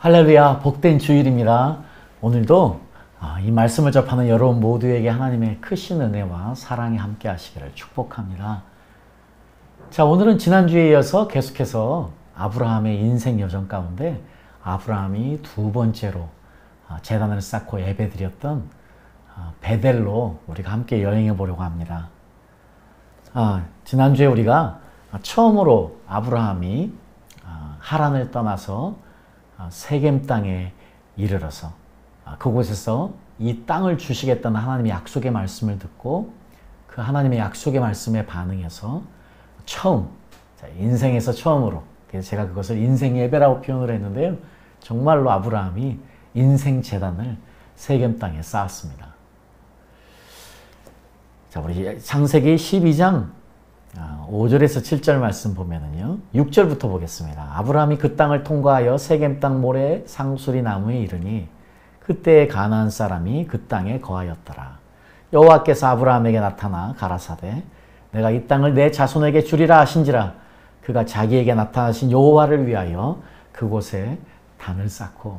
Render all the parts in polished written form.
할렐루야, 복된 주일입니다. 오늘도 이 말씀을 접하는 여러분 모두에게 하나님의 크신 은혜와 사랑이 함께 하시기를 축복합니다. 자, 오늘은 지난주에 이어서 계속해서 아브라함의 인생 여정 가운데 아브라함이 두 번째로 제단을 쌓고 예배드렸던 베델로 우리가 함께 여행해 보려고 합니다. 지난주에 우리가 처음으로 아브라함이 하란을 떠나서 세겜 땅에 이르러서 그곳에서 이 땅을 주시겠다는 하나님의 약속의 말씀을 듣고 그 하나님의 약속의 말씀에 반응해서 처음, 인생에서 처음으로, 그래서 제가 그것을 인생 예배라고 표현을 했는데요. 정말로 아브라함이 인생 제단을 세겜 땅에 쌓았습니다. 자, 우리 창세기 12장 5절에서 7절 말씀 보면은요. 6절부터 보겠습니다. 아브라함이 그 땅을 통과하여 세겜 땅 모래 상수리 나무에 이르니 그때 가나안 사람이 그 땅에 거하였더라. 여호와께서 아브라함에게 나타나 가라사대 내가 이 땅을 내 자손에게 주리라 하신지라. 그가 자기에게 나타나신 여호와를 위하여 그곳에 단을 쌓고.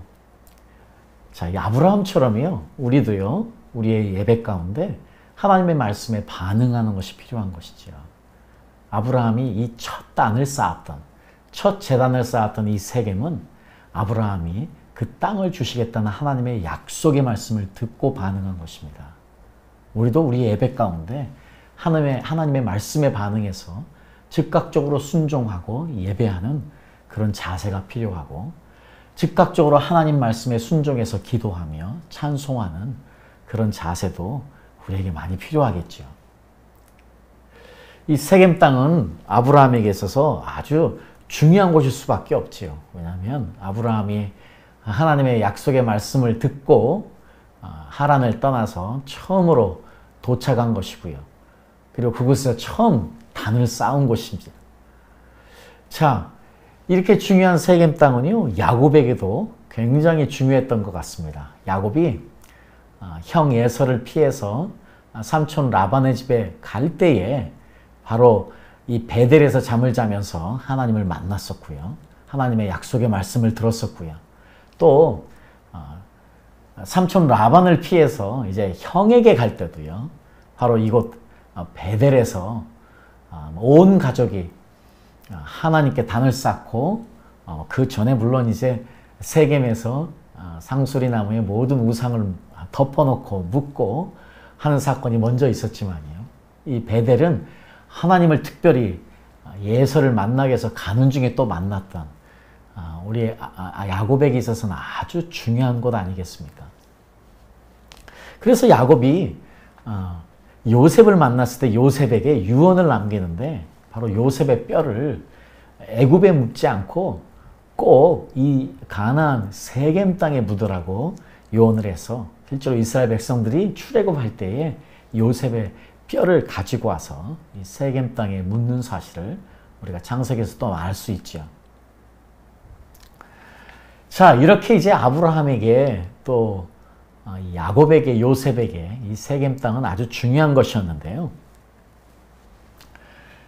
자, 이 아브라함처럼요. 우리도요. 우리의 예배 가운데 하나님의 말씀에 반응하는 것이 필요한 것이지요. 아브라함이 이 첫 단을 쌓았던, 첫 제단을 쌓았던 이 세겜은 아브라함이 그 땅을 주시겠다는 하나님의 약속의 말씀을 듣고 반응한 것입니다. 우리도 우리 예배 가운데 하나님의 말씀에 반응해서 즉각적으로 순종하고 예배하는 그런 자세가 필요하고 즉각적으로 하나님 말씀에 순종해서 기도하며 찬송하는 그런 자세도 우리에게 많이 필요하겠죠. 이 세겜 땅은 아브라함에게 있어서 아주 중요한 곳일 수밖에 없지요. 왜냐하면 아브라함이 하나님의 약속의 말씀을 듣고 하란을 떠나서 처음으로 도착한 것이고요. 그리고 그곳에서 처음 단을 쌓은 곳입니다. 자, 이렇게 중요한 세겜 땅은요, 야곱에게도 굉장히 중요했던 것 같습니다. 야곱이 형 에서를 피해서 삼촌 라반의 집에 갈 때에 바로 이 베델에서 잠을 자면서 하나님을 만났었고요. 하나님의 약속의 말씀을 들었었고요. 또 삼촌 라반을 피해서 이제 형에게 갈 때도요. 바로 이곳 베델에서 온 가족이 하나님께 단을 쌓고 그 전에 물론 이제 세겜에서 상수리 나무에 모든 우상을 덮어놓고 묻고 하는 사건이 먼저 있었지만요. 이 베델은 하나님을 특별히 예서를 만나기 위해서 가는 중에 또 만났던 우리 야곱에게 있어서는 아주 중요한 곳 아니겠습니까? 그래서 야곱이 요셉을 만났을 때 요셉에게 유언을 남기는데 바로 요셉의 뼈를 애굽에 묻지 않고 꼭 이 가나안 세겜 땅에 묻으라고 유언을 해서 실제로 이스라엘 백성들이 출애굽할 때에 요셉의 뼈를 가지고 와서 이 세겜 땅에 묻는 사실을 우리가 창세기에서 또 알 수 있죠. 자, 이렇게 이제 아브라함에게 또 야곱에게 요셉에게 이 세겜 땅은 아주 중요한 것이었는데요.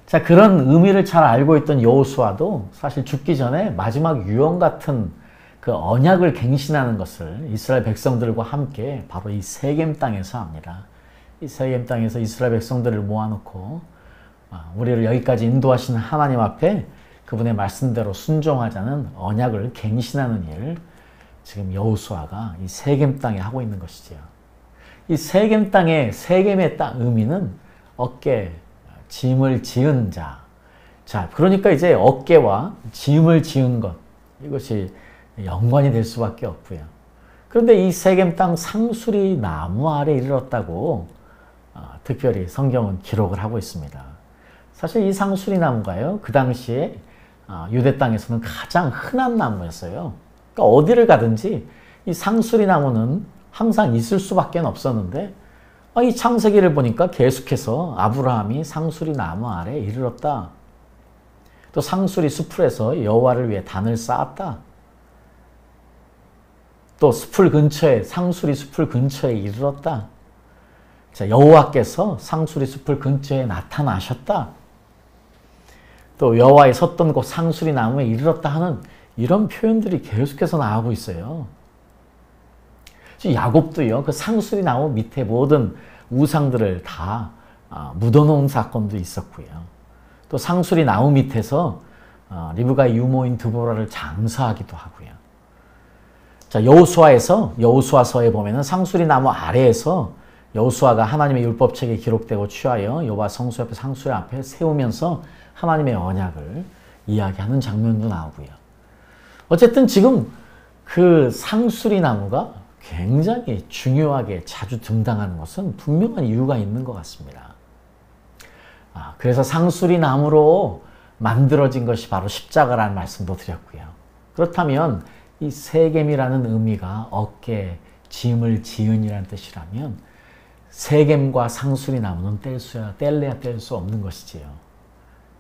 자, 그런 의미를 잘 알고 있던 여호수아도 사실 죽기 전에 마지막 유언 같은 그 언약을 갱신하는 것을 이스라엘 백성들과 함께 바로 이 세겜 땅에서 합니다. 이 세겜 땅에서 이스라엘 백성들을 모아놓고 우리를 여기까지 인도하시는 하나님 앞에 그분의 말씀대로 순종하자는 언약을 갱신하는 일, 지금 여호수아가 이 세겜 땅에 하고 있는 것이지요. 이 세겜 땅의 세겜의 땅 의미는 어깨, 짐을 지은 자. 자, 그러니까 이제 어깨와 짐을 지은 것, 이것이 연관이 될 수밖에 없고요. 그런데 이 세겜 땅 상수리 나무 아래 이르렀다고 특별히 성경은 기록을 하고 있습니다. 사실 이 상수리 나무가요, 그 당시에 유대 땅에서는 가장 흔한 나무였어요. 그러니까 어디를 가든지 이 상수리 나무는 항상 있을 수밖에 없었는데 이 창세기를 보니까 계속해서 아브라함이 상수리 나무 아래 이르렀다. 또 상수리 숲에서 여호와를 위해 단을 쌓았다. 또 숲을 근처에, 상수리 숲을 근처에 이르렀다. 자, 여호와께서 상수리 숲을 근처에 나타나셨다. 또 여호와의 섰던 곳 상수리 나무에 이르렀다 하는 이런 표현들이 계속해서 나오고 있어요. 야곱도요, 그 상수리 나무 밑에 모든 우상들을 다 묻어놓은 사건도 있었고요. 또 상수리 나무 밑에서 리브가의 유모인 드보라를 장사하기도 하고요. 자, 여호수아서에 보면은 상수리 나무 아래에서 여호수아가 하나님의 율법책에 기록되고 취하여 여호와 성소 옆에 상수리 앞에 세우면서 하나님의 언약을 이야기하는 장면도 나오고요. 어쨌든 지금 그 상수리 나무가 굉장히 중요하게 자주 등장하는 것은 분명한 이유가 있는 것 같습니다. 그래서 상수리 나무로 만들어진 것이 바로 십자가라는 말씀도 드렸고요. 그렇다면 이 세겜이라는 의미가 어깨, 짐을 지은이라는 뜻이라면 세겜과 상수리 나무는 뗄래야 뗄 수 없는 것이지요.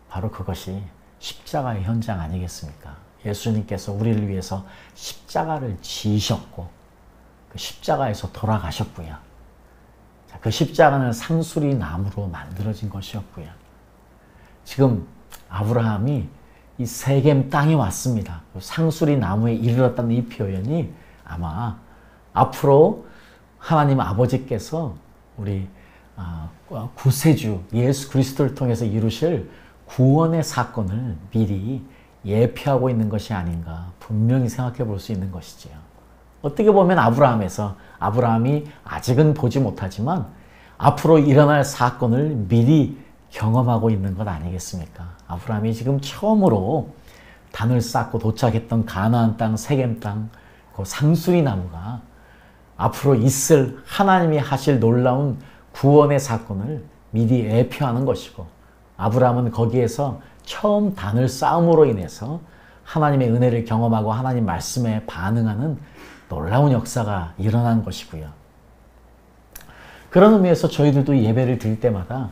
바로 그것이 십자가의 현장 아니겠습니까? 예수님께서 우리를 위해서 십자가를 지으셨고 그 십자가에서 돌아가셨고요. 자, 그 십자가는 상수리 나무로 만들어진 것이었고요. 지금 아브라함이 이 세겜 땅에 왔습니다. 상수리 나무에 이르렀다는 이 표현이 아마 앞으로 하나님 아버지께서 우리 구세주 예수 그리스도를 통해서 이루실 구원의 사건을 미리 예표하고 있는 것이 아닌가 분명히 생각해 볼 수 있는 것이지요. 어떻게 보면 아브라함이 아직은 보지 못하지만 앞으로 일어날 사건을 미리 경험하고 있는 것 아니겠습니까? 아브라함이 지금 처음으로 단을 쌓고 도착했던 가나안 땅, 세겜 땅, 그 상수리 나무가 앞으로 있을 하나님이 하실 놀라운 구원의 사건을 미리 예표하는 것이고 아브라함은 거기에서 처음 단을 쌓음으로 인해서 하나님의 은혜를 경험하고 하나님 말씀에 반응하는 놀라운 역사가 일어난 것이고요. 그런 의미에서 저희들도 예배를 드릴 때마다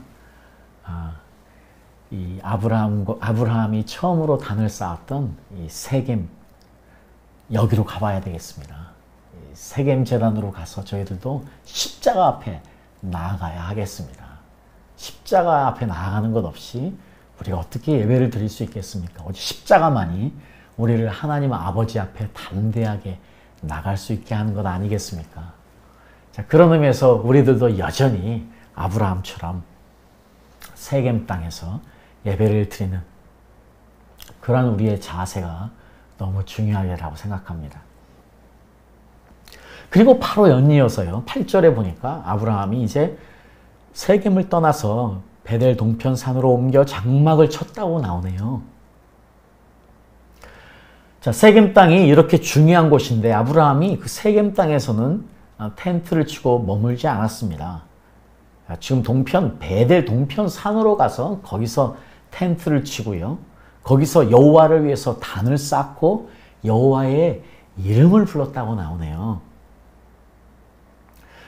이 아브라함이 처음으로 단을 쌓았던 이 세겜 여기로 가봐야 되겠습니다. 세겜 제단으로 가서 저희들도 십자가 앞에 나아가야 하겠습니다. 십자가 앞에 나아가는 것 없이 우리가 어떻게 예배를 드릴 수 있겠습니까? 오직 십자가만이 우리를 하나님 아버지 앞에 담대하게 나갈 수 있게 하는 것 아니겠습니까? 자, 그런 의미에서 우리들도 여전히 아브라함처럼 세겜 땅에서 예배를 드리는 그런 우리의 자세가 너무 중요하다고 생각합니다. 그리고 바로 연이어서요. 8절에 보니까 아브라함이 이제 세겜을 떠나서 베델 동편 산으로 옮겨 장막을 쳤다고 나오네요. 자, 세겜 땅이 이렇게 중요한 곳인데 아브라함이 그 세겜 땅에서는 텐트를 치고 머물지 않았습니다. 지금 베델 동편 산으로 가서 거기서 텐트를 치고요. 거기서 여호와를 위해서 단을 쌓고 여호와의 이름을 불렀다고 나오네요.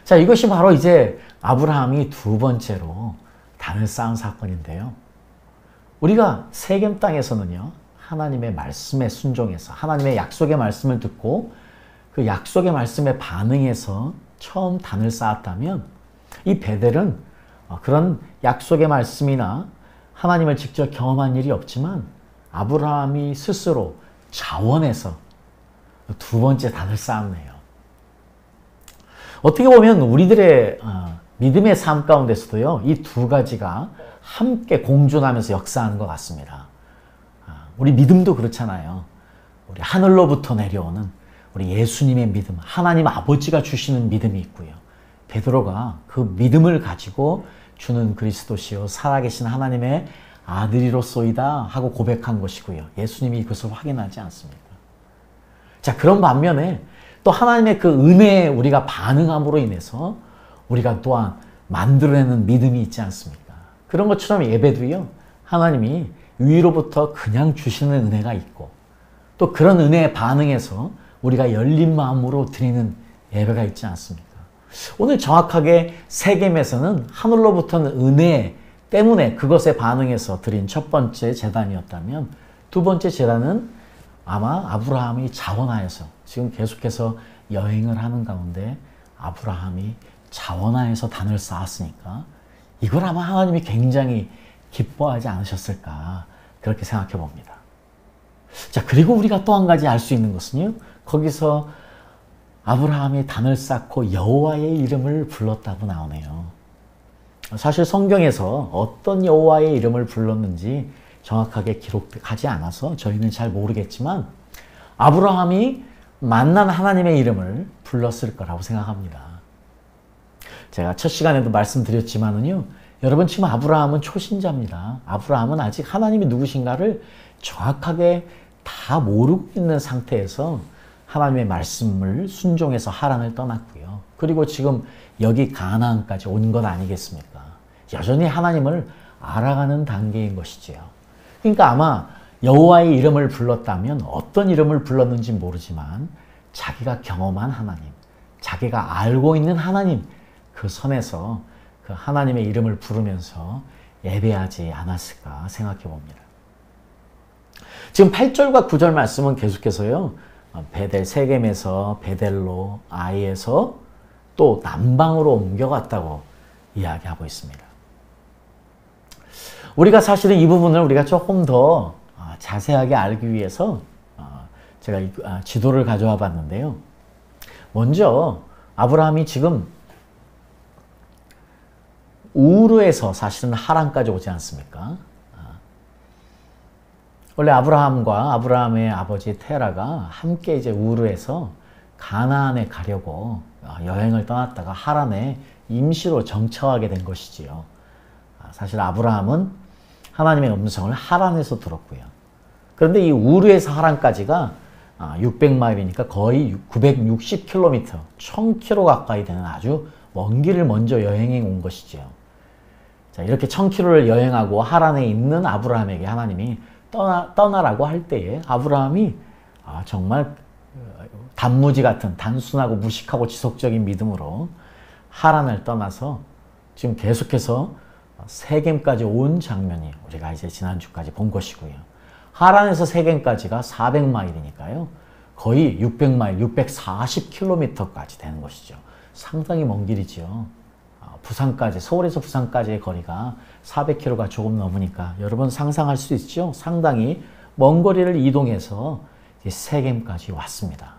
자, 이것이 바로 이제 아브라함이 두 번째로 단을 쌓은 사건인데요. 우리가 세겜 땅에서는요, 하나님의 말씀에 순종해서 하나님의 약속의 말씀을 듣고 그 약속의 말씀에 반응해서 처음 단을 쌓았다면 이 베델은 그런 약속의 말씀이나 하나님을 직접 경험한 일이 없지만 아브라함이 스스로 자원해서 두 번째 단을 쌓았네요. 어떻게 보면 우리들의 믿음의 삶 가운데서도요, 이 두 가지가 함께 공존하면서 역사하는 것 같습니다. 우리 믿음도 그렇잖아요. 우리 하늘로부터 내려오는 우리 예수님의 믿음, 하나님 아버지가 주시는 믿음이 있고요. 베드로가 그 믿음을 가지고 주는 그리스도시요 살아계신 하나님의 아들이로소이다 하고 고백한 것이고요. 예수님이 그것을 확인하지 않습니까? 자, 그런 반면에 또 하나님의 그 은혜에 우리가 반응함으로 인해서 우리가 또한 만들어내는 믿음이 있지 않습니까? 그런 것처럼 예배도요, 하나님이 위로부터 그냥 주시는 은혜가 있고 또 그런 은혜에 반응해서 우리가 열린 마음으로 드리는 예배가 있지 않습니까? 오늘 정확하게 세겜에서는 하늘로부터는 은혜 때문에 그것에 반응해서 드린 첫 번째 제단이었다면 두 번째 제단은 아마 아브라함이 자원하여서 지금 계속해서 여행을 하는 가운데 아브라함이 자원하여서 단을 쌓았으니까 이걸 아마 하나님이 굉장히 기뻐하지 않으셨을까 그렇게 생각해 봅니다. 자, 그리고 우리가 또 한 가지 알 수 있는 것은요. 거기서 아브라함이 단을 쌓고 여호와의 이름을 불렀다고 나오네요. 사실 성경에서 어떤 여호와의 이름을 불렀는지 정확하게 기록하지 않아서 저희는 잘 모르겠지만 아브라함이 만난 하나님의 이름을 불렀을 거라고 생각합니다. 제가 첫 시간에도 말씀드렸지만은요. 여러분 지금 아브라함은 초신자입니다. 아브라함은 아직 하나님이 누구신가를 정확하게 다 모르고 있는 상태에서 하나님의 말씀을 순종해서 하란을 떠났고요. 그리고 지금 여기 가나안까지 온 것 아니겠습니까? 여전히 하나님을 알아가는 단계인 것이지요. 그러니까 아마 여호와의 이름을 불렀다면 어떤 이름을 불렀는지 모르지만 자기가 경험한 하나님, 자기가 알고 있는 하나님, 그 선에서 그 하나님의 이름을 부르면서 예배하지 않았을까 생각해 봅니다. 지금 8절과 9절 말씀은 계속해서요. 베델 세겜에서 베델로 아이에서 또 남방으로 옮겨갔다고 이야기하고 있습니다. 우리가 사실은 이 부분을 우리가 조금 더 자세하게 알기 위해서 제가 지도를 가져와 봤는데요. 먼저 아브라함이 지금 우르에서 사실은 하란까지 오지 않습니까? 원래 아브라함과 아브라함의 아버지 테라가 함께 이제 우르에서 가나안에 가려고 여행을 떠났다가 하란에 임시로 정착하게 된 것이지요. 사실 아브라함은 하나님의 음성을 하란에서 들었고요. 그런데 이 우르에서 하란까지가 600마일이니까 거의 960km, 1000km 가까이 되는 아주 먼 길을 먼저 여행해 온 것이지요. 자, 이렇게 1000km를 여행하고 하란에 있는 아브라함에게 하나님이 떠나라고 할 때에 아브라함이 정말 단무지 같은 단순하고 무식하고 지속적인 믿음으로 하란을 떠나서 지금 계속해서 세겜까지 온 장면이 우리가 이제 지난주까지 본 것이고요. 하란에서 세겜까지가 400마일이니까요. 거의 600마일, 640km까지 되는 것이죠. 상당히 먼 길이지요. 부산까지, 서울에서 부산까지의 거리가 400km가 조금 넘으니까 여러분 상상할 수 있죠? 상당히 먼 거리를 이동해서 세겜까지 왔습니다.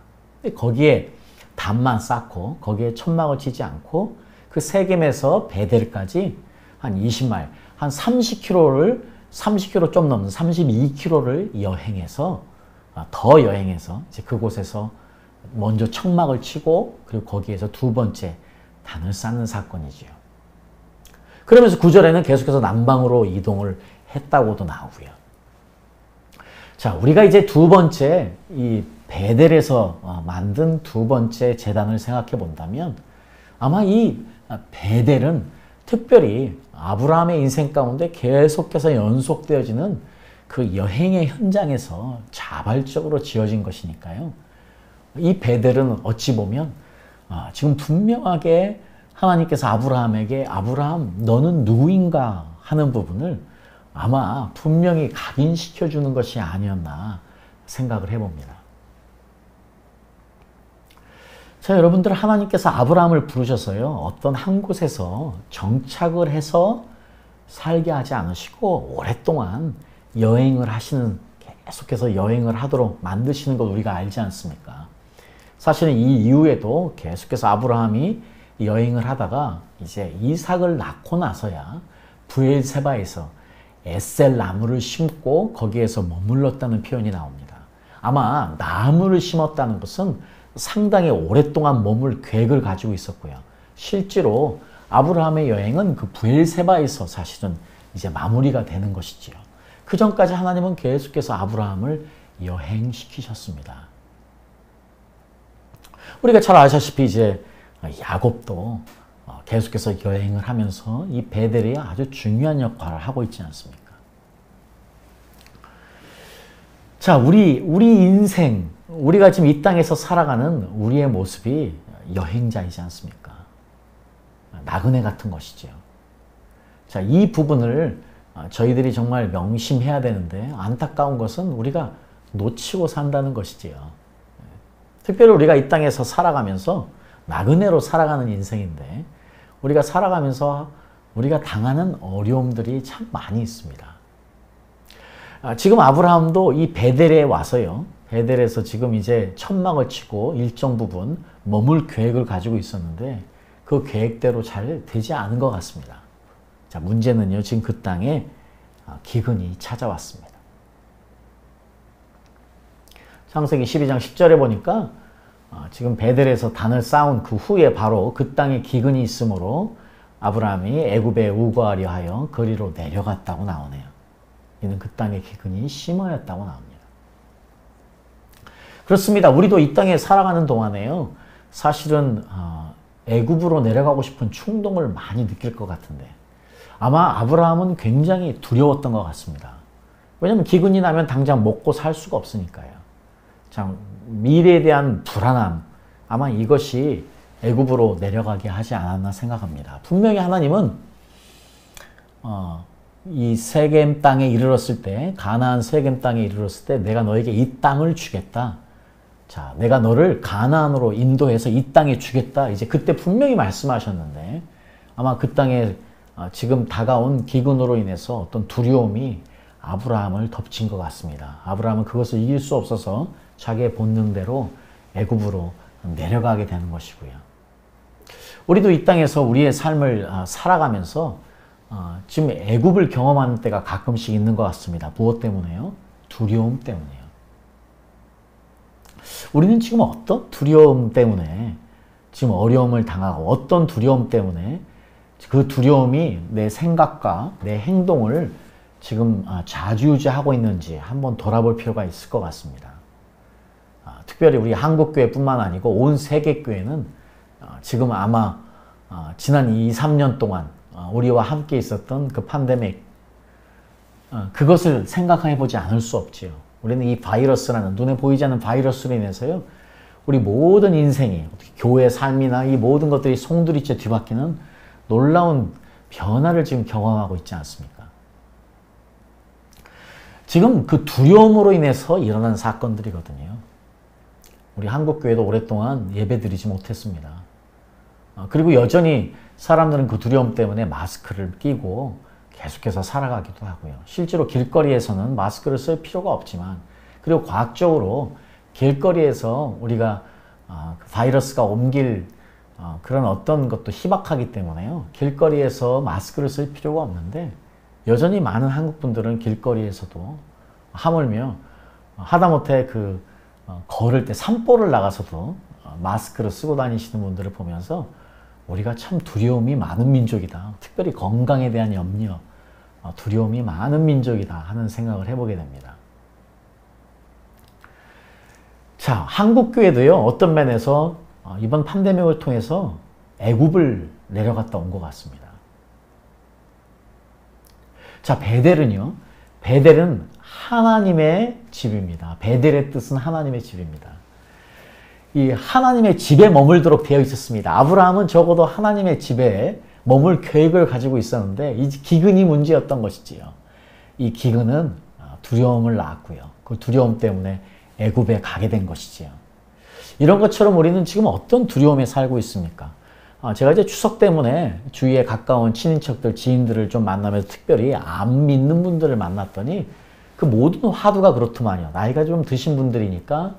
거기에 담만 쌓고 거기에 천막을 치지 않고 그 세겜에서 베델까지 한 20마일, 한 30km 좀 넘는 32km를 여행해서 더 여행해서 이제 그곳에서 먼저 천막을 치고 그리고 거기에서 두 번째 단을 쌓는 사건이지요. 그러면서 9절에는 계속해서 남방으로 이동을 했다고도 나오고요. 자, 우리가 이제 두 번째 이 베델에서 만든 두 번째 제단을 생각해 본다면 아마 이 베델은 특별히 아브라함의 인생 가운데 계속해서 연속되어지는 그 여행의 현장에서 자발적으로 지어진 것이니까요. 이 베델은 어찌 보면 지금 분명하게 하나님께서 아브라함에게 아브라함 너는 누구인가 하는 부분을 아마 분명히 각인시켜 주는 것이 아니었나 생각을 해봅니다. 자, 여러분들 하나님께서 아브라함을 부르셔서요. 어떤 한 곳에서 정착을 해서 살게 하지 않으시고 오랫동안 여행을 하시는 계속해서 여행을 하도록 만드시는 것 우리가 알지 않습니까? 사실은 이 이후에도 계속해서 아브라함이 여행을 하다가 이제 이삭을 낳고 나서야 브엘세바에서 에셀 나무를 심고 거기에서 머물렀다는 표현이 나옵니다. 아마 나무를 심었다는 것은 상당히 오랫동안 머물 계획을 가지고 있었고요. 실제로 아브라함의 여행은 그 브엘세바에서 사실은 이제 마무리가 되는 것이지요. 그 전까지 하나님은 계속해서 아브라함을 여행시키셨습니다. 우리가 잘 아시다시피 이제 야곱도 계속해서 여행을 하면서 이 베델이 아주 중요한 역할을 하고 있지 않습니까? 자, 우리 인생, 우리가 지금 이 땅에서 살아가는 우리의 모습이 여행자이지 않습니까? 나그네 같은 것이죠. 자, 이 부분을 저희들이 정말 명심해야 되는데 안타까운 것은 우리가 놓치고 산다는 것이지요. 특별히 우리가 이 땅에서 살아가면서 나그네로 살아가는 인생인데 우리가 살아가면서 우리가 당하는 어려움들이 참 많이 있습니다. 지금 아브라함도 이 베델에 와서요. 베델에서 지금 이제 천막을 치고 일정 부분 머물 계획을 가지고 있었는데 그 계획대로 잘 되지 않은 것 같습니다. 자, 문제는요. 지금 그 땅에 기근이 찾아왔습니다. 창세기 12장 10절에 보니까 지금 베델에서 단을 쌓은 그 후에 바로 그 땅에 기근이 있으므로 아브라함이 애굽에 우거하려 하여 거리로 내려갔다고 나오네요. 이는 그 땅의 기근이 심하였다고 나옵니다. 그렇습니다. 우리도 이 땅에 살아가는 동안에요. 사실은 애굽으로 내려가고 싶은 충동을 많이 느낄 것 같은데 아마 아브라함은 굉장히 두려웠던 것 같습니다. 왜냐하면 기근이 나면 당장 먹고 살 수가 없으니까요. 참 미래에 대한 불안함, 아마 이것이 애굽으로 내려가게 하지 않았나 생각합니다. 분명히 하나님은 이 세겜 땅에 이르렀을 때, 가나안 세겜 땅에 이르렀을 때 내가 너에게 이 땅을 주겠다. 자, 내가 너를 가나안으로 인도해서 이 땅에 주겠다. 이제 그때 분명히 말씀하셨는데 아마 그 땅에 지금 다가온 기근으로 인해서 어떤 두려움이 아브라함을 덮친 것 같습니다. 아브라함은 그것을 이길 수 없어서 자기의 본능대로 애굽으로 내려가게 되는 것이고요. 우리도 이 땅에서 우리의 삶을 살아가면서 지금 애굽을 경험하는 때가 가끔씩 있는 것 같습니다. 무엇 때문에요? 두려움 때문에요. 우리는 지금 어떤 두려움 때문에 지금 어려움을 당하고 어떤 두려움 때문에 그 두려움이 내 생각과 내 행동을 지금 좌지우지하고 있는지 한번 돌아볼 필요가 있을 것 같습니다. 특별히 우리 한국교회뿐만 아니고 온 세계교회는 지금 아마 지난 2, 3년 동안 우리와 함께 있었던 그 팬데믹 그것을 생각해 보지 않을 수 없지요. 우리는 이 바이러스라는 눈에 보이지 않는 바이러스로 인해서요. 우리 모든 인생이 교회 삶이나 이 모든 것들이 송두리째 뒤바뀌는 놀라운 변화를 지금 경험하고 있지 않습니까? 지금 그 두려움으로 인해서 일어난 사건들이거든요. 우리 한국교회도 오랫동안 예배드리지 못했습니다. 그리고 여전히 사람들은 그 두려움 때문에 마스크를 끼고 계속해서 살아가기도 하고요. 실제로 길거리에서는 마스크를 쓸 필요가 없지만 그리고 과학적으로 길거리에서 우리가 바이러스가 옮길 그런 어떤 것도 희박하기 때문에요. 길거리에서 마스크를 쓸 필요가 없는데 여전히 많은 한국분들은 길거리에서도 하물며 하다못해 걸을 때 산보를 나가서도 마스크를 쓰고 다니시는 분들을 보면서 우리가 참 두려움이 많은 민족이다. 특별히 건강에 대한 염려, 두려움이 많은 민족이다 하는 생각을 해보게 됩니다. 자, 한국교회도요. 어떤 면에서 이번 팬데믹을 통해서 애굽을 내려갔다 온 것 같습니다. 자, 베델은요. 베델은 하나님의 집입니다. 베델의 뜻은 하나님의 집입니다. 이 하나님의 집에 머물도록 되어 있었습니다. 아브라함은 적어도 하나님의 집에 머물 계획을 가지고 있었는데 이 기근이 문제였던 것이지요. 이 기근은 두려움을 낳았고요. 그 두려움 때문에 애굽에 가게 된 것이지요. 이런 것처럼 우리는 지금 어떤 두려움에 살고 있습니까? 제가 이제 추석 때문에 주위에 가까운 친인척들, 지인들을 좀 만나면서 특별히 안 믿는 분들을 만났더니 그 모든 화두가 그렇더만요. 나이가 좀 드신 분들이니까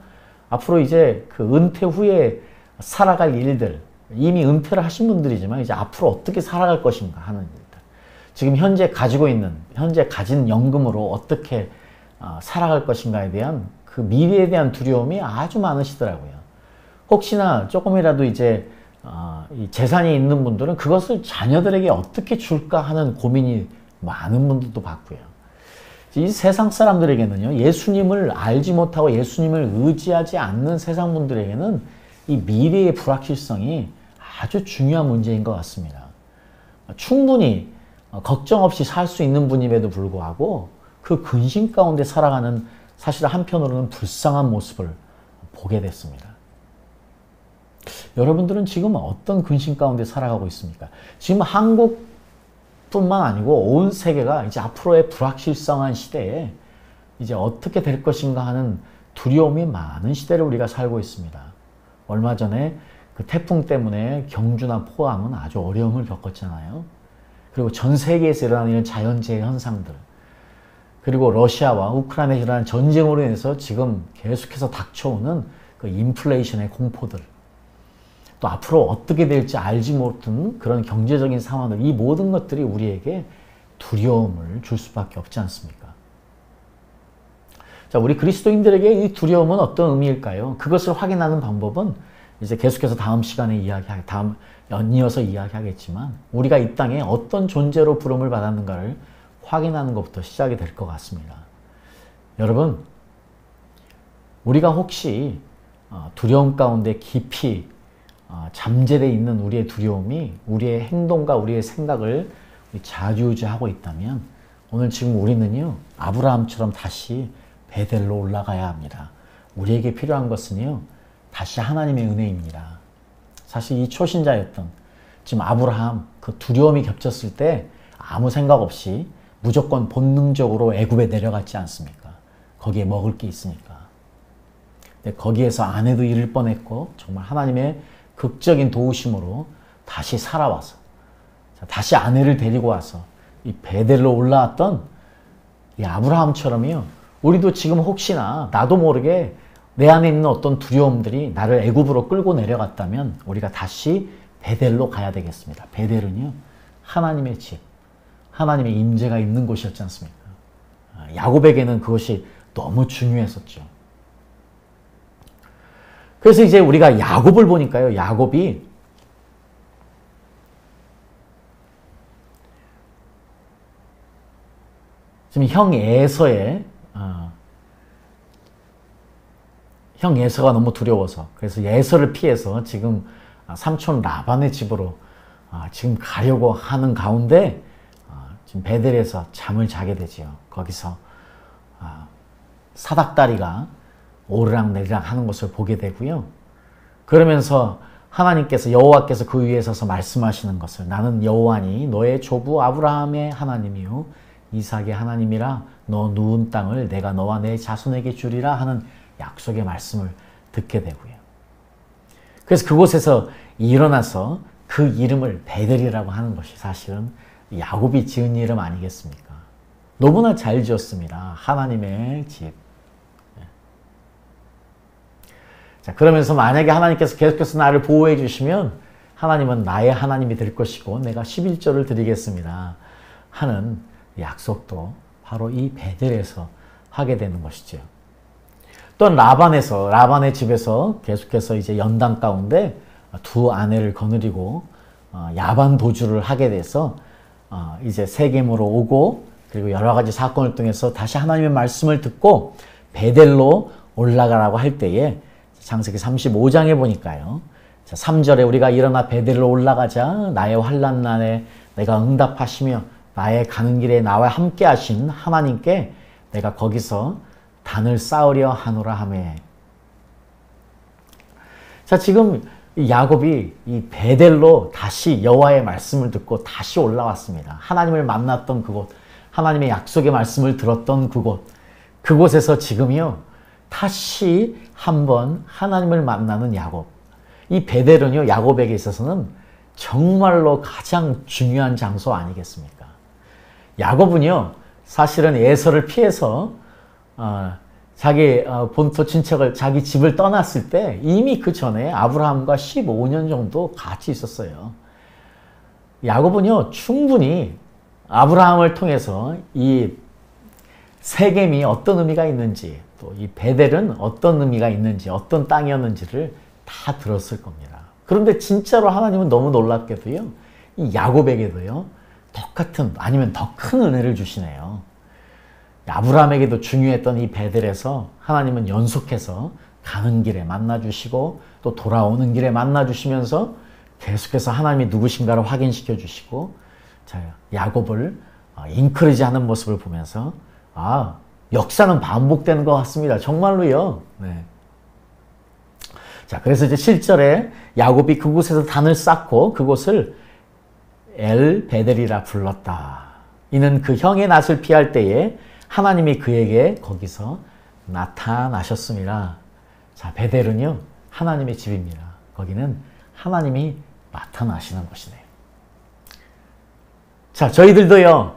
앞으로 이제 그 은퇴 후에 살아갈 일들, 이미 은퇴를 하신 분들이지만 이제 앞으로 어떻게 살아갈 것인가 하는 일들. 지금 현재 가진 연금으로 어떻게 살아갈 것인가에 대한 그 미래에 대한 두려움이 아주 많으시더라고요. 혹시나 조금이라도 이제 이 재산이 있는 분들은 그것을 자녀들에게 어떻게 줄까 하는 고민이 많은 분들도 봤고요. 이 세상 사람들에게는요, 예수님을 알지 못하고 예수님을 의지하지 않는 세상 분들에게는 이 미래의 불확실성이 아주 중요한 문제인 것 같습니다. 충분히 걱정 없이 살 수 있는 분임에도 불구하고 그 근심 가운데 살아가는 사실 한편으로는 불쌍한 모습을 보게 됐습니다. 여러분들은 지금 어떤 근심 가운데 살아가고 있습니까? 지금 한국뿐만 아니고 온 세계가 이제 앞으로의 불확실성한 시대에 이제 어떻게 될 것인가 하는 두려움이 많은 시대를 우리가 살고 있습니다. 얼마 전에 그 태풍 때문에 경주나 포항은 아주 어려움을 겪었잖아요. 그리고 전 세계에서 일어나는 자연재해 현상들, 그리고 러시아와 우크라이나에 일어난 전쟁으로 인해서 지금 계속해서 닥쳐오는 그 인플레이션의 공포들, 또 앞으로 어떻게 될지 알지 못한 그런 경제적인 상황들, 이 모든 것들이 우리에게 두려움을 줄 수밖에 없지 않습니까? 자, 우리 그리스도인들에게 이 두려움은 어떤 의미일까요? 그것을 확인하는 방법은 이제 계속해서 다음 시간에 연이어서 이야기하겠지만, 우리가 이 땅에 어떤 존재로 부름을 받았는가를 확인하는 것부터 시작이 될 것 같습니다. 여러분, 우리가 혹시 두려움 가운데 깊이 잠재되어 있는 우리의 두려움이 우리의 행동과 우리의 생각을 좌지우지하고 있다면, 오늘 지금 우리는요, 아브라함처럼 다시 베델로 올라가야 합니다. 우리에게 필요한 것은요, 다시 하나님의 은혜입니다. 사실 이 초신자였던 지금 아브라함, 그 두려움이 겹쳤을 때 아무 생각 없이 무조건 본능적으로 애굽에 내려갔지 않습니까? 거기에 먹을 게 있으니까. 근데 거기에서 아내도 잃을 뻔했고, 정말 하나님의 극적인 도우심으로 다시 살아와서, 다시 아내를 데리고 와서 이 베델로 올라왔던 이 아브라함처럼요, 우리도 지금 혹시나 나도 모르게 내 안에 있는 어떤 두려움들이 나를 애굽으로 끌고 내려갔다면 우리가 다시 베델로 가야 되겠습니다. 베델은요, 하나님의 집, 하나님의 임재가 있는 곳이었지 않습니까? 야곱에게는 그것이 너무 중요했었죠. 그래서 이제 우리가 야곱을 보니까요, 야곱이 지금 형 에서가 너무 두려워서, 그래서 에서를 피해서 지금 삼촌 라반의 집으로 지금 가려고 하는 가운데 지금 베델에서 잠을 자게 되지요. 거기서 사닥다리가 오르락내리락 하는 것을 보게 되고요. 그러면서 하나님께서, 여호와께서 그 위에 서서 말씀하시는 것을, 나는 여호와니 너의 조부 아브라함의 하나님이요 이삭의 하나님이라, 너 누운 땅을 내가 너와 내 자손에게 주리라 하는 약속의 말씀을 듣게 되고요. 그래서 그곳에서 일어나서 그 이름을 베델이라고 하는 것이 사실은 야곱이 지은 이름 아니겠습니까? 너무나 잘 지었습니다. 하나님의 집. 자, 그러면서 만약에 하나님께서 계속해서 나를 보호해 주시면 하나님은 나의 하나님이 될 것이고 내가 11조를 드리겠습니다 하는 약속도 바로 이 베델에서 하게 되는 것이죠. 또한 라반의 집에서 계속해서 이제 연단 가운데 두 아내를 거느리고 야반 도주를 하게 돼서 이제 세겜으로 오고, 그리고 여러 가지 사건을 통해서 다시 하나님의 말씀을 듣고 베델로 올라가라고 할 때에 창세기 35장에 보니까요, 3절에 우리가 일어나 베델로 올라가자 나의 환난 날에 내가 응답하시며 나의 가는 길에 나와 함께 하신 하나님께 내가 거기서 단을 쌓으려 하노라 하매. 자, 지금 야곱이 이 베델로 다시 여호와의 말씀을 듣고 다시 올라왔습니다. 하나님을 만났던 그곳, 하나님의 약속의 말씀을 들었던 그곳에서 지금이요, 다시 한번 하나님을 만나는 야곱. 이 베델은요, 야곱에게 있어서는 정말로 가장 중요한 장소 아니겠습니까? 야곱은요, 사실은 에서를 피해서 자기 본토 친척을, 자기 집을 떠났을 때 이미 그 전에 아브라함과 15년 정도 같이 있었어요. 야곱은요, 충분히 아브라함을 통해서 이 세겜이 어떤 의미가 있는지, 또 이 베델은 어떤 의미가 있는지, 어떤 땅이었는지를 다 들었을 겁니다. 그런데 진짜로 하나님은 너무 놀랍게도요, 이 야곱에게도요, 똑같은, 아니면 더 큰 은혜를 주시네요. 아브라함에게도 중요했던 이 베델에서 하나님은 연속해서 가는 길에 만나주시고 또 돌아오는 길에 만나주시면서 계속해서 하나님이 누구신가를 확인시켜 주시고, 자, 야곱을 인크리지하는 모습을 보면서 역사는 반복되는 것 같습니다. 정말로요. 네. 자, 그래서 이제 7절에 야곱이 그곳에서 단을 쌓고 그곳을 엘 베델이라 불렀다. 이는 그 형의 낯을 피할 때에 하나님이 그에게 거기서 나타나셨습니다. 자, 베델은요, 하나님의 집입니다. 거기는 하나님이 나타나시는 곳이네요. 자, 저희들도요,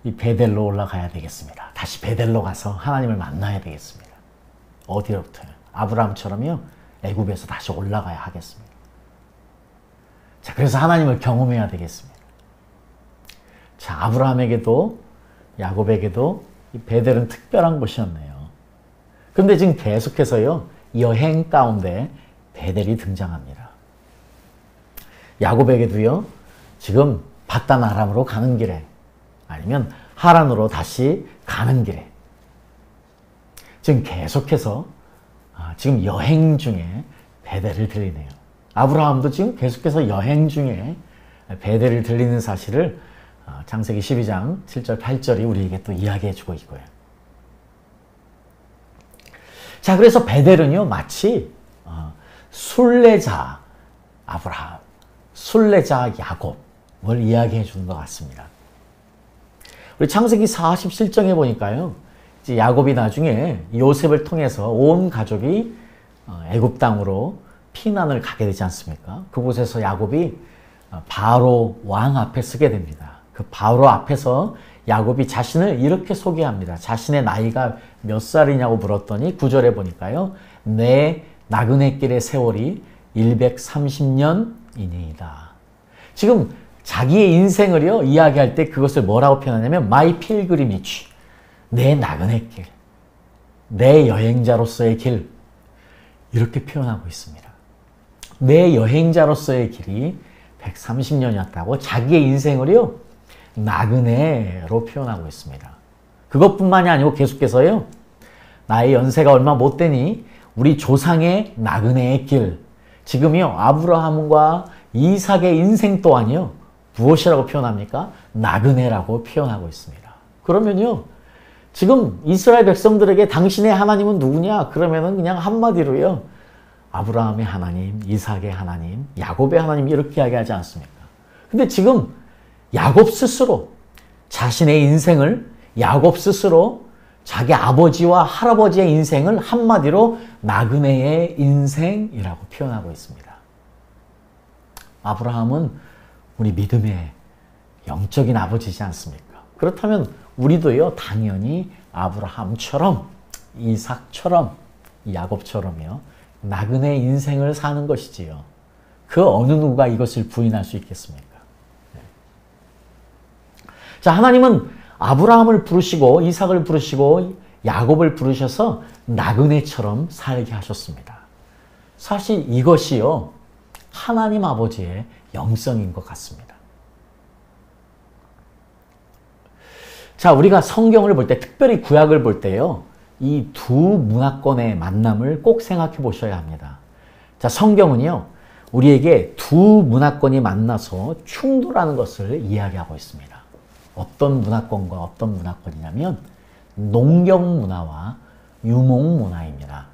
이 베델로 올라가야 되겠습니다. 다시 베델로 가서 하나님을 만나야 되겠습니다. 어디로부터요? 아브라함처럼요. 애굽에서 다시 올라가야 하겠습니다. 자, 그래서 하나님을 경험해야 되겠습니다. 자, 아브라함에게도 야곱에게도 이 베델은 특별한 곳이었네요. 그런데 지금 계속해서요. 여행 가운데 베델이 등장합니다. 야곱에게도요. 지금 바단 아람으로 가는 길에 아니면 하란으로 다시 가는 길에 지금 계속해서 지금 여행 중에 베델을 들리네요. 아브라함도 지금 계속해서 여행 중에 베델을 들리는 사실을 창세기 12장 7절 8절이 우리에게 또 이야기해 주고 있고요. 자, 그래서 베델은요 마치 순례자 아브라함, 순례자 야곱을 이야기해 주는 것 같습니다. 우리 창세기 47장에 보니까요, 이제 야곱이 나중에 요셉을 통해서 온 가족이 애굽 땅으로 피난을 가게 되지 않습니까? 그곳에서 야곱이 바로 왕 앞에 서게 됩니다. 그 바로 앞에서 야곱이 자신을 이렇게 소개합니다. 자신의 나이가 몇 살이냐고 물었더니 9절에 보니까요, 내 나그네 길의 세월이 130년이니이다. 지금 자기의 인생을요 이야기할 때 그것을 뭐라고 표현하냐면 my pilgrimage, 내 나그네 길, 내 여행자로서의 길, 이렇게 표현하고 있습니다. 내 여행자로서의 길이 130년이었다고 자기의 인생을요 나그네로 표현하고 있습니다. 그것뿐만이 아니고 계속해서요, 나의 연세가 얼마 못 되니 우리 조상의 나그네의 길, 지금요 아브라함과 이삭의 인생 또한요 무엇이라고 표현합니까? 나그네라고 표현하고 있습니다. 그러면요 지금 이스라엘 백성들에게 당신의 하나님은 누구냐? 그러면은 그냥 한마디로요 아브라함의 하나님, 이삭의 하나님, 야곱의 하나님 이렇게 이야기하지 않습니까? 근데 지금 야곱 스스로 자신의 인생을, 야곱 스스로 자기 아버지와 할아버지의 인생을 한마디로 나그네의 인생이라고 표현하고 있습니다. 아브라함은 우리 믿음의 영적인 아버지지 않습니까? 그렇다면 우리도요 당연히 아브라함처럼, 이삭처럼, 야곱처럼요 나그네 인생을 사는 것이지요. 그 어느 누가 이것을 부인할 수 있겠습니까? 네. 자, 하나님은 아브라함을 부르시고 이삭을 부르시고 야곱을 부르셔서 나그네처럼 살게 하셨습니다. 사실 이것이요 하나님 아버지의 영성인 것 같습니다. 자, 우리가 성경을 볼 때, 특별히 구약을 볼 때요, 이 두 문화권의 만남을 꼭 생각해 보셔야 합니다. 자, 성경은요, 우리에게 두 문화권이 만나서 충돌하는 것을 이야기하고 있습니다. 어떤 문화권과 어떤 문화권이냐면, 농경 문화와 유목 문화입니다.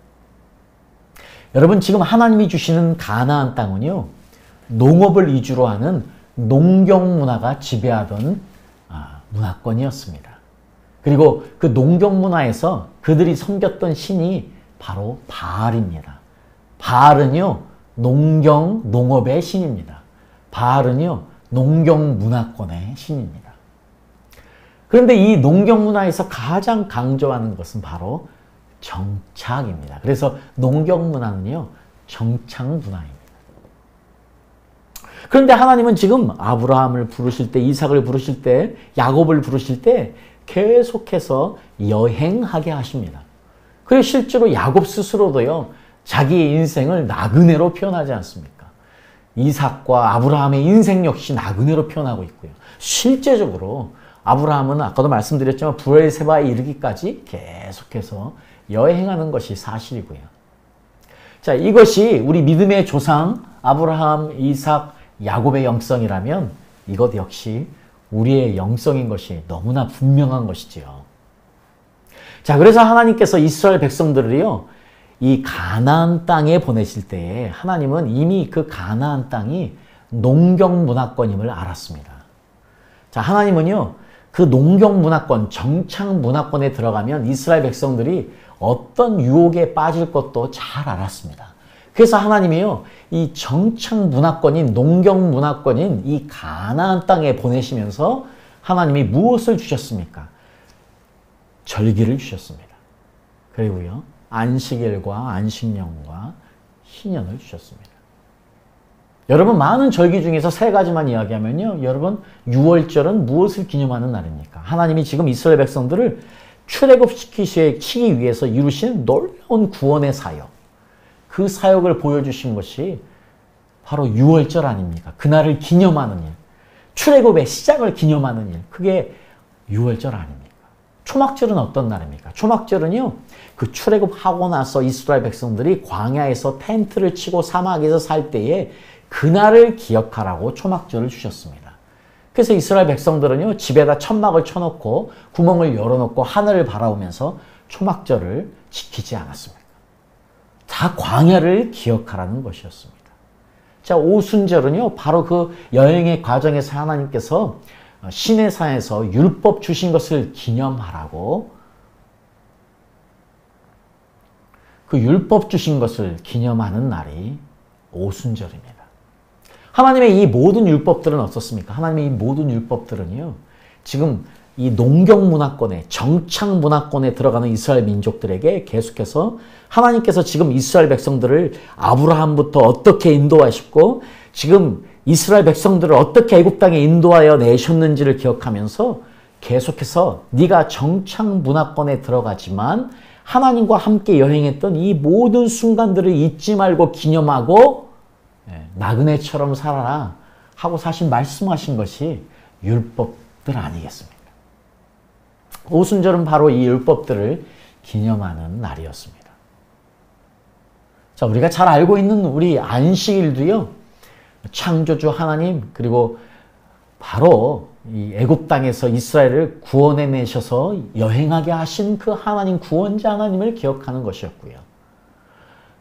여러분, 지금 하나님이 주시는 가나안 땅은요, 농업을 위주로 하는 농경 문화가 지배하던 문화권이었습니다. 그리고 그 농경 문화에서 그들이 섬겼던 신이 바로 바알입니다. 바알은요, 농업의 신입니다. 바알은요, 농경 문화권의 신입니다. 그런데 이 농경 문화에서 가장 강조하는 것은 바로 정착입니다. 그래서 농경 문화는요, 정착 문화입니다. 그런데 하나님은 지금 아브라함을 부르실 때, 이삭을 부르실 때, 야곱을 부르실 때 계속해서 여행하게 하십니다. 그리고 실제로 야곱 스스로도요, 자기의 인생을 나그네로 표현하지 않습니까? 이삭과 아브라함의 인생 역시 나그네로 표현하고 있고요. 실제적으로 아브라함은 아까도 말씀드렸지만 브엘세바에 이르기까지 계속해서 여행하는 것이 사실이고요. 자, 이것이 우리 믿음의 조상 아브라함, 이삭, 야곱의 영성이라면 이것 역시 우리의 영성인 것이 너무나 분명한 것이지요. 자, 그래서 하나님께서 이스라엘 백성들을요, 이 가나안 땅에 보내실 때에 하나님은 이미 그 가나안 땅이 농경 문화권임을 알았습니다. 자, 하나님은요, 그 농경 문화권, 정착 문화권에 들어가면 이스라엘 백성들이 어떤 유혹에 빠질 것도 잘 알았습니다. 그래서 하나님이요, 이 정착 문화권인, 농경 문화권인 이 가나안 땅에 보내시면서 하나님이 무엇을 주셨습니까? 절기를 주셨습니다. 그리고요, 안식일과 안식년과 희년을 주셨습니다. 여러분, 많은 절기 중에서 세 가지만 이야기하면요, 여러분, 유월절은 무엇을 기념하는 날입니까? 하나님이 지금 이스라엘 백성들을 출애굽시키기 위해서 이루신 놀라운 구원의 사역, 그 사역을 보여주신 것이 바로 유월절 아닙니까? 그날을 기념하는 일, 출애굽의 시작을 기념하는 일, 그게 유월절 아닙니까? 초막절은 어떤 날입니까? 초막절은요, 그 출애굽하고 나서 이스라엘 백성들이 광야에서 텐트를 치고 사막에서 살 때에 그날을 기억하라고 초막절을 주셨습니다. 그래서 이스라엘 백성들은요, 집에다 천막을 쳐놓고 구멍을 열어놓고 하늘을 바라보면서 초막절을 지키지 않았습니다. 다 광야를 기억하라는 것이었습니다. 자, 오순절은요, 바로 그 여행의 과정에서 하나님께서 시내산에서 율법 주신 것을 기념하라고, 그 율법 주신 것을 기념하는 날이 오순절입니다. 하나님의 이 모든 율법들은 어떻습니까? 하나님의 이 모든 율법들은요, 지금 이 농경 문화권에, 정착 문화권에 들어가는 이스라엘 민족들에게 계속해서 하나님께서 지금 이스라엘 백성들을 아브라함부터 어떻게 인도하셨고, 지금 이스라엘 백성들을 어떻게 애굽 땅에 인도하여 내셨는지를 기억하면서 계속해서 네가 정착 문화권에 들어가지만 하나님과 함께 여행했던 이 모든 순간들을 잊지 말고 기념하고 나그네처럼 살아라 하고 사실 말씀하신 것이 율법들 아니겠습니까? 오순절은 바로 이 율법들을 기념하는 날이었습니다. 자, 우리가 잘 알고 있는 우리 안식일도요, 창조주 하나님, 그리고 바로 이 애굽 땅에서 이스라엘을 구원해내셔서 여행하게 하신 그 하나님, 구원자 하나님을 기억하는 것이었고요.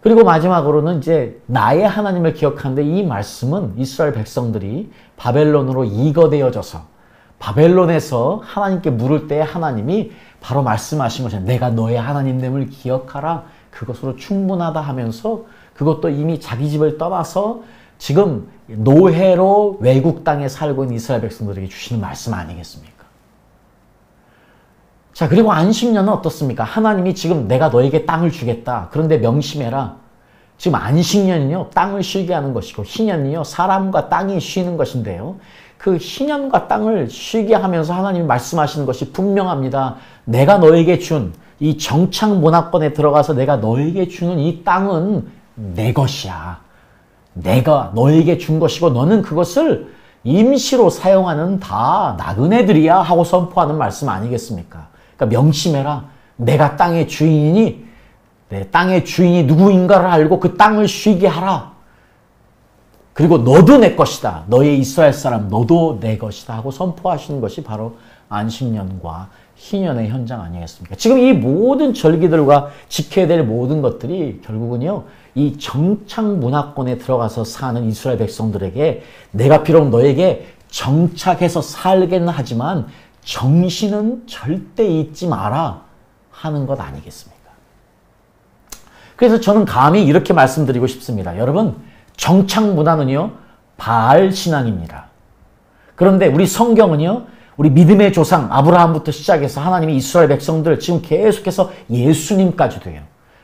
그리고 마지막으로는 이제 나의 하나님을 기억하는데, 이 말씀은 이스라엘 백성들이 바벨론으로 이거되어져서 바벨론에서 하나님께 물을 때 하나님이 바로 말씀하신 것이에요. 내가 너의 하나님됨을 기억하라. 그것으로 충분하다 하면서, 그것도 이미 자기 집을 떠나서 지금 노예로 외국 땅에 살고 있는 이스라엘 백성들에게 주시는 말씀 아니겠습니까? 자, 그리고 안식년은 어떻습니까? 하나님이 지금 내가 너에게 땅을 주겠다. 그런데 명심해라. 지금 안식년은요, 땅을 쉬게 하는 것이고, 희년은요, 사람과 땅이 쉬는 것인데요. 그 희년과 땅을 쉬게 하면서 하나님이 말씀하시는 것이 분명합니다. 내가 너에게 준 이 정착 문화권에 들어가서 내가 너에게 주는 이 땅은 내 것이야. 내가 너에게 준 것이고 너는 그것을 임시로 사용하는 다 나그네들이야 하고 선포하는 말씀 아니겠습니까? 그러니까 명심해라. 내가 땅의 주인이니, 내 땅의 주인이 누구인가를 알고 그 땅을 쉬게 하라. 그리고 너도 내 것이다. 너의 이스라엘 사람 너도 내 것이다 하고 선포하시는 것이 바로 안식년과 희년의 현장 아니겠습니까? 지금 이 모든 절기들과 지켜야 될 모든 것들이 결국은요, 이 정착 문화권에 들어가서 사는 이스라엘 백성들에게 내가 비록 너에게 정착해서 살게는 하지만 정신은 절대 잊지 마라 하는 것 아니겠습니까? 그래서 저는 감히 이렇게 말씀드리고 싶습니다. 여러분, 정착 문화는요, 바알 신앙입니다. 그런데 우리 성경은요, 우리 믿음의 조상 아브라함부터 시작해서 하나님이 이스라엘 백성들 지금 계속해서 예수님까지도요.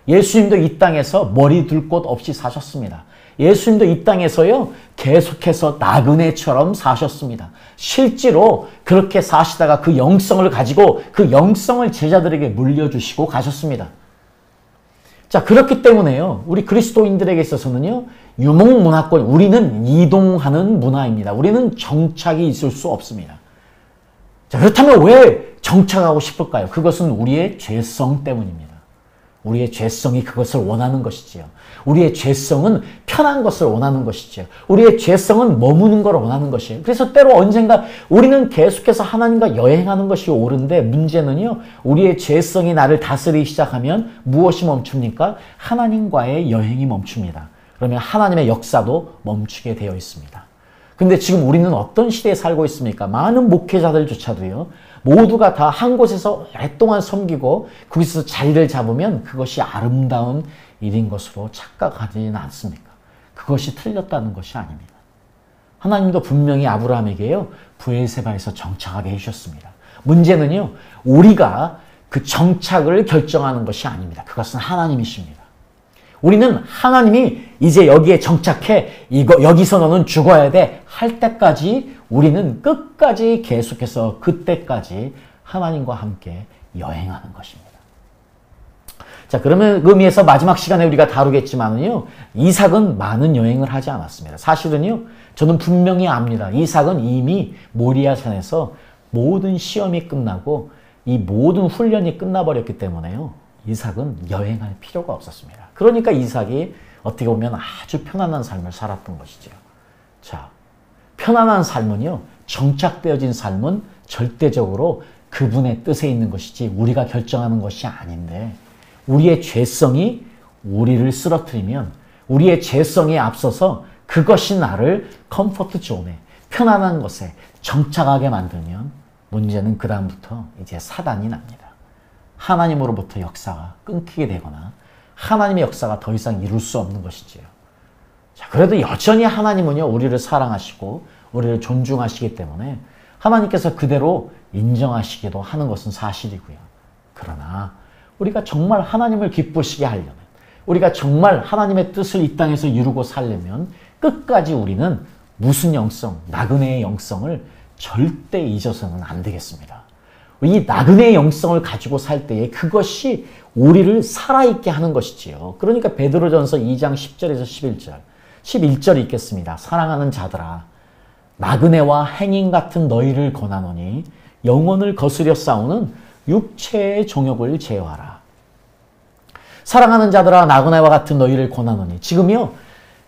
예수님도 이 땅에서 머리 둘 곳 없이 사셨습니다. 예수님도 이 땅에서요, 계속해서 나그네처럼 사셨습니다. 실제로 그렇게 사시다가 그 영성을 가지고 그 영성을 제자들에게 물려주시고 가셨습니다. 자, 그렇기 때문에요, 우리 그리스도인들에게 있어서는요, 유목문화권, 우리는 이동하는 문화입니다. 우리는 정착이 있을 수 없습니다. 자, 그렇다면 왜 정착하고 싶을까요? 그것은 우리의 죄성 때문입니다. 우리의 죄성이 그것을 원하는 것이지요. 우리의 죄성은 편한 것을 원하는 것이지요. 우리의 죄성은 머무는 걸 원하는 것이에요. 그래서 때로 언젠가 우리는 계속해서 하나님과 여행하는 것이 옳은데, 문제는요, 우리의 죄성이 나를 다스리기 시작하면 무엇이 멈춥니까? 하나님과의 여행이 멈춥니다. 그러면 하나님의 역사도 멈추게 되어 있습니다. 근데 지금 우리는 어떤 시대에 살고 있습니까? 많은 목회자들조차도요, 모두가 다 한 곳에서 오랫동안 섬기고 거기서 자리를 잡으면 그것이 아름다운 일인 것으로 착각하지는 않습니까? 그것이 틀렸다는 것이 아닙니다. 하나님도 분명히 아브라함에게요, 브엘세바에서 정착하게 해주셨습니다. 문제는요, 우리가 그 정착을 결정하는 것이 아닙니다. 그것은 하나님이십니다. 우리는 하나님이 이제 여기에 정착해, 여기서 너는 죽어야 돼 할 때까지 우리는 끝까지 계속해서 그때까지 하나님과 함께 여행하는 것입니다. 자, 그러면 그 의미에서 마지막 시간에 우리가 다루겠지만은요, 이삭은 많은 여행을 하지 않았습니다. 사실은요, 저는 분명히 압니다. 이삭은 이미 모리아산에서 모든 시험이 끝나고 이 모든 훈련이 끝나버렸기 때문에요, 이삭은 여행할 필요가 없었습니다. 그러니까 이삭이 어떻게 보면 아주 편안한 삶을 살았던 것이죠. 자, 편안한 삶은요, 정착되어진 삶은 절대적으로 그분의 뜻에 있는 것이지 우리가 결정하는 것이 아닌데, 우리의 죄성이 우리를 쓰러뜨리면, 우리의 죄성에 앞서서 그것이 나를 컴포트 존에, 편안한 것에 정착하게 만들면 문제는 그 다음부터 이제 사단이 납니다. 하나님으로부터 역사가 끊기게 되거나 하나님의 역사가 더 이상 이룰 수 없는 것이지요. 자, 그래도 여전히 하나님은요, 우리를 사랑하시고 우리를 존중하시기 때문에 하나님께서 그대로 인정하시기도 하는 것은 사실이고요. 그러나 우리가 정말 하나님을 기쁘시게 하려면, 우리가 정말 하나님의 뜻을 이 땅에서 이루고 살려면 끝까지 우리는 무슨 영성, 나그네의 영성을 절대 잊어서는 안 되겠습니다. 이 나그네의 영성을 가지고 살 때에 그것이 우리를 살아있게 하는 것이지요. 그러니까 베드로전서 2장 10절에서 11절, 11절이 있겠습니다. 사랑하는 자들아, 나그네와 행인 같은 너희를 권하노니 영혼을 거스려 싸우는 육체의 종욕을 제어하라. 사랑하는 자들아, 나그네와 같은 너희를 권하노니, 지금요,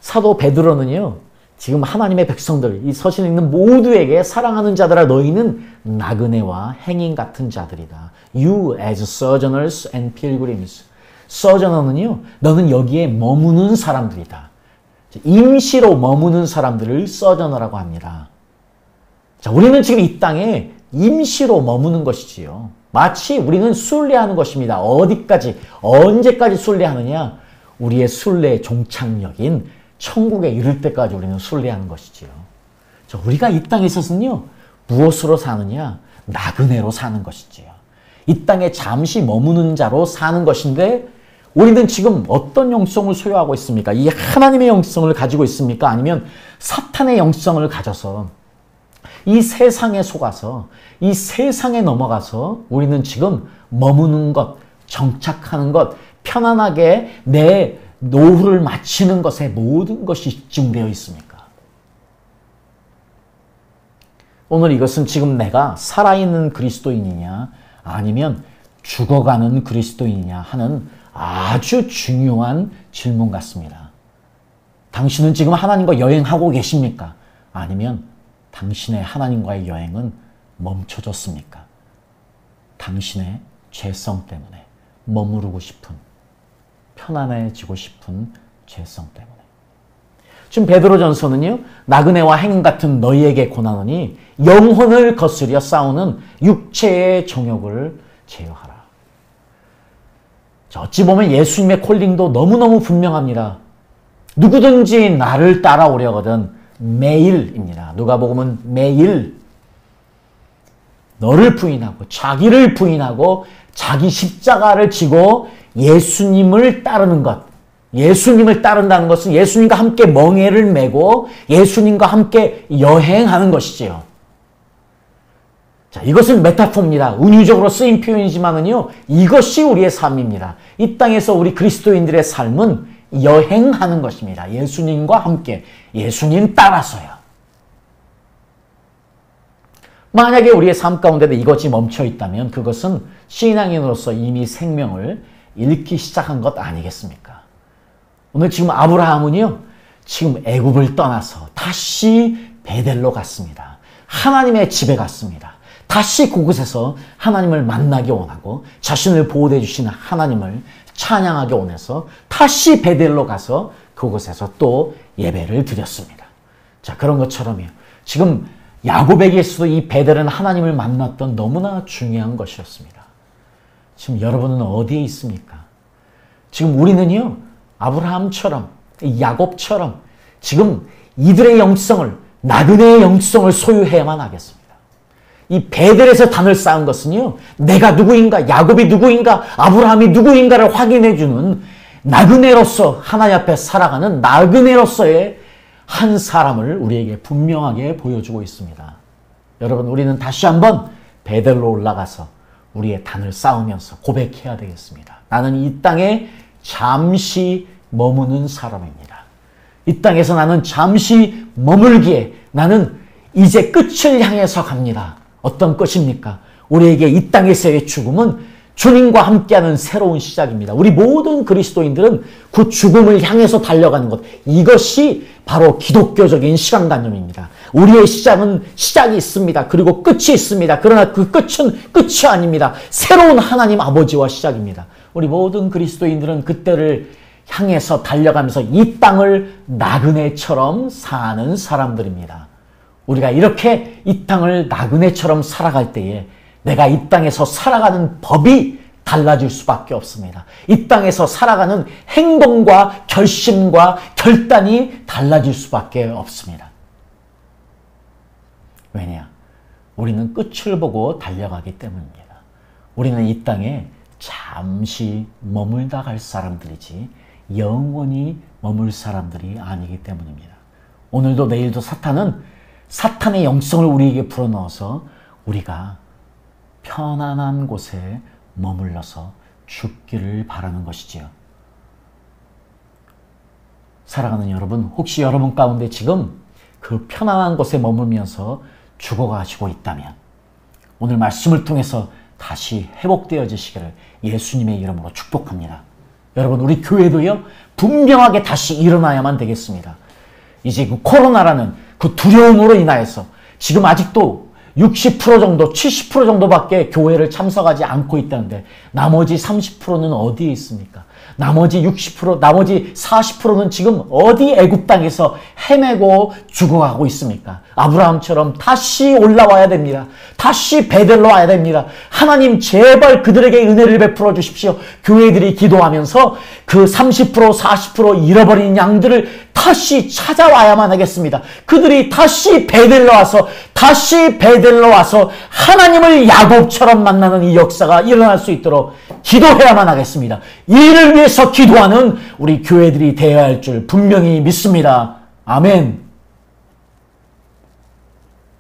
사도 베드로는요, 지금 하나님의 백성들, 이 서신에 있는 모두에게 사랑하는 자들아, 너희는 나그네와 행인 같은 자들이다. You as sojourners and pilgrims. sojourner는요, 너는 여기에 머무는 사람들이다. 임시로 머무는 사람들을 sojourner라고 합니다. 자, 우리는 지금 이 땅에 임시로 머무는 것이지요. 마치 우리는 순례하는 것입니다. 어디까지, 언제까지 순례하느냐? 우리의 순례의 종착역인 천국에 이를 때까지 우리는 순례하는 것이지요. 자, 우리가 이 땅에 있어서는요, 무엇으로 사느냐? 나그네로 사는 것이지요. 이 땅에 잠시 머무는 자로 사는 것인데, 우리는 지금 어떤 영성을 소유하고 있습니까? 이 하나님의 영성을 가지고 있습니까? 아니면 사탄의 영성을 가져서 이 세상에 속아서, 이 세상에 넘어가서 우리는 지금 머무는 것, 정착하는 것, 편안하게 내 노후를 마치는 것에 모든 것이 집중되어 있습니까? 오늘 이것은 지금 내가 살아있는 그리스도인이냐 아니면 죽어가는 그리스도인이냐 하는 아주 중요한 질문 같습니다. 당신은 지금 하나님과 여행하고 계십니까? 아니면 당신의 하나님과의 여행은 멈춰졌습니까? 당신의 죄성 때문에 머무르고 싶은, 편안해지고 싶은 죄성 때문에. 지금 베드로전서는요, 나그네와 행인 같은 너희에게 고난하노니 영혼을 거스려 싸우는 육체의 정욕을 제어하라. 자, 어찌 보면 예수님의 콜링도 너무너무 분명합니다. 누구든지 나를 따라오려거든 매일입니다. 누가복음은 매일 너를 부인하고 자기를 부인하고 자기 십자가를 지고 예수님을 따르는 것. 예수님을 따른다는 것은 예수님과 함께 멍에를 메고 예수님과 함께 여행하는 것이지요. 자, 이것은 메타포입니다. 은유적으로 쓰인 표현이지만은요, 이것이 우리의 삶입니다. 이 땅에서 우리 그리스도인들의 삶은 여행하는 것입니다. 예수님과 함께, 예수님 따라서요. 만약에 우리의 삶 가운데 이것이 멈춰 있다면 그것은 신앙인으로서 이미 생명을 잃기 시작한 것 아니겠습니까? 오늘 지금 아브라함은요, 지금 애굽을 떠나서 다시 베델로 갔습니다. 하나님의 집에 갔습니다. 다시 그곳에서 하나님을 만나기 원하고 자신을 보호해 주시는 하나님을 찬양하기 원해서 다시 베델로 가서 그곳에서 또 예배를 드렸습니다. 자, 그런 것처럼요, 지금 야곱에게서도 이 베델은 하나님을 만났던 너무나 중요한 것이었습니다. 지금 여러분은 어디에 있습니까? 지금 우리는요, 아브라함처럼, 야곱처럼 지금 이들의 영성을 나그네의 영성을 소유해야만 하겠습니다. 이 베델에서 단을 쌓은 것은요, 내가 누구인가, 야곱이 누구인가, 아브라함이 누구인가를 확인해주는 나그네로서 하나님 앞에 살아가는 나그네로서의 한 사람을 우리에게 분명하게 보여주고 있습니다. 여러분, 우리는 다시 한번 베델로 올라가서 우리의 단을 쌓으면서 고백해야 되겠습니다. 나는 이 땅에 잠시 머무는 사람입니다. 이 땅에서 나는 잠시 머물기에 나는 이제 끝을 향해서 갑니다. 어떤 끝입니까? 우리에게 이 땅에서의 죽음은 주님과 함께하는 새로운 시작입니다. 우리 모든 그리스도인들은 그 죽음을 향해서 달려가는 것, 이것이 바로 기독교적인 시간관념입니다. 우리의 시작은 시작이 있습니다. 그리고 끝이 있습니다. 그러나 그 끝은 끝이 아닙니다. 새로운 하나님 아버지와 시작입니다. 우리 모든 그리스도인들은 그때를 향해서 달려가면서 이 땅을 나그네처럼 사는 사람들입니다. 우리가 이렇게 이 땅을 나그네처럼 살아갈 때에 내가 이 땅에서 살아가는 법이 달라질 수밖에 없습니다. 이 땅에서 살아가는 행동과 결심과 결단이 달라질 수밖에 없습니다. 왜냐? 우리는 끝을 보고 달려가기 때문입니다. 우리는 이 땅에 잠시 머물다 갈 사람들이지 영원히 머물 사람들이 아니기 때문입니다. 오늘도 내일도 사탄은 사탄의 영성을 우리에게 불어넣어서 우리가 편안한 곳에 머물러서 죽기를 바라는 것이지요. 살아가는 여러분, 혹시 여러분 가운데 지금 그 편안한 곳에 머물면서 죽어가시고 있다면 오늘 말씀을 통해서 다시 회복되어지시기를 예수님의 이름으로 축복합니다. 여러분, 우리 교회도요, 분명하게 다시 일어나야만 되겠습니다. 이제 그 코로나라는 그 두려움으로 인하여서 지금 아직도 60% 정도, 70% 정도밖에 교회를 참석하지 않고 있다는데 나머지 30%는 어디에 있습니까? 나머지 60%, 나머지 40%는 지금 어디 애굽 땅에서 헤매고 죽어가고 있습니까? 아브라함처럼 다시 올라와야 됩니다. 다시 베델로 와야 됩니다. 하나님 제발 그들에게 은혜를 베풀어 주십시오. 교회들이 기도하면서 그 30%, 40% 잃어버린 양들을 다시 찾아와야만 하겠습니다. 그들이 다시 베델로 와서 하나님을 야곱처럼 만나는 이 역사가 일어날 수 있도록 기도해야만 하겠습니다. 이를 위해서 기도하는 우리 교회들이 되어야 할 줄 분명히 믿습니다. 아멘.